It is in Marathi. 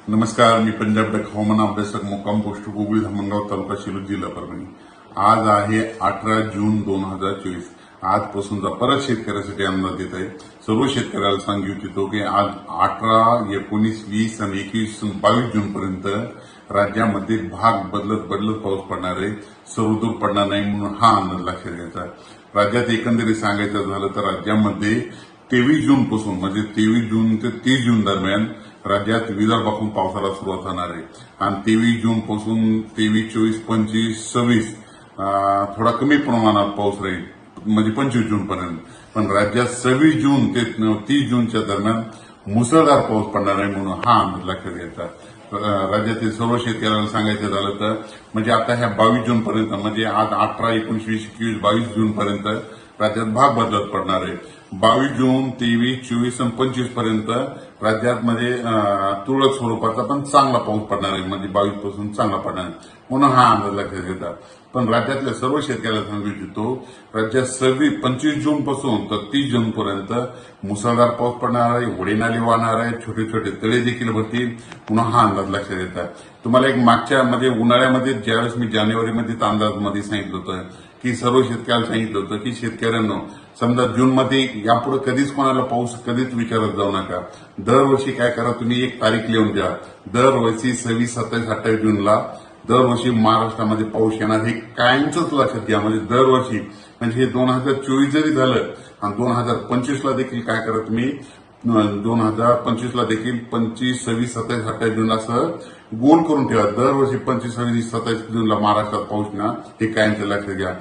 नमस्कार, मी पंजाब डक हवामान अभ्यासक मुक्काम पोस्ट गुगळी धामणगाव तालुका शिरूर जिल्हा परभणी। आज आहे 18 जून 2024। आजपासूनचा परत शेतकऱ्यासाठी अंदाज देत आहे। सर्व शेतकऱ्याला सांगू इच्छितो की आज 18, 19, 20 आणि 21, 22 जून पर्यंत राज्यामध्ये भाग बदलत पाऊस पडणार आहे। सर्वदूर पडणार नाही म्हणून हा अंदाज लक्षात घ्यायचा। राज्यात एकंदरीत सांगायचं झालं तर राज्यामध्ये 23 जून पासून म्हणजे 23 जून ते 30 जून दरम्यान राज्यात विदर्भातून पावसाला सुरुवात होणार आहे आणि 23 जून पासून 23, 24, 25, 26 थोडा कमी प्रमाणात पाऊस राहील म्हणजे 25 जून पर्यंत। पण राज्यात 26 जून ते 30 जूनच्या दरम्यान मुसळधार पाऊस पडणार आहे म्हणून हा अंदाज लक्षात घ्यायचा। राज्यातील सर्व शेतकऱ्यांना सांगायचं झालं तर म्हणजे आता ह्या 22 जून पर्यंत म्हणजे आज 18, 19, 20, 21, 22 जून पर्यंत राज्यात भाग बदलत पडणार आहे। 22 जून, 23, 24 आणि 25 पर्यंत राज्यात म्हणजे तुरळक स्वरूपाचा पण चांगला पाऊस पडणार आहे म्हणजे 22 पासून चांगला पडणार आहे म्हणून हा अंदाज लक्षात घेतात। पण राज्यातल्या सर्व शेतकऱ्यांना सांगू इच्छितो राज्यात 25 जून पासून तर 30 जून पर्यंत मुसळधार पाऊस पडणार आहे, होडी नाले वाहणार आहे, छोटे छोटे तळे देखील भरतील म्हणून हा अंदाज लक्षात घेतात। तुम्हाला एक मागच्या म्हणजे उन्हाळ्यामध्ये ज्यावेळेस मी जानेवारीमध्ये अंदाजमध्ये सांगितलं होतं की सर्व शेतकऱ्याला सांगितलं होतं की शेतकऱ्यांना समजा जून मध्ये यापुढे कधीच कोणाला पाऊस कधीच विचारत जाऊ नका। दरवर्षी काय करा, तुम्ही एक तारीख लिहून द्या। दरवर्षी 26, 27, 28 जूनला दरवर्षी महाराष्ट्रामध्ये पाऊस येणार हे कायमच लक्षात घ्या। म्हणजे दरवर्षी म्हणजे हे 2024 जरी झालं आणि 2025 ला देखील काय करा तुम्ही 2025 ला देखील 25, 26, 27, 28 जून असं गोल करून ठेवा। दरवर्षी 25, 26, 27 जूनला महाराष्ट्रात पाऊस ना हे कायमचं लक्षात घ्या।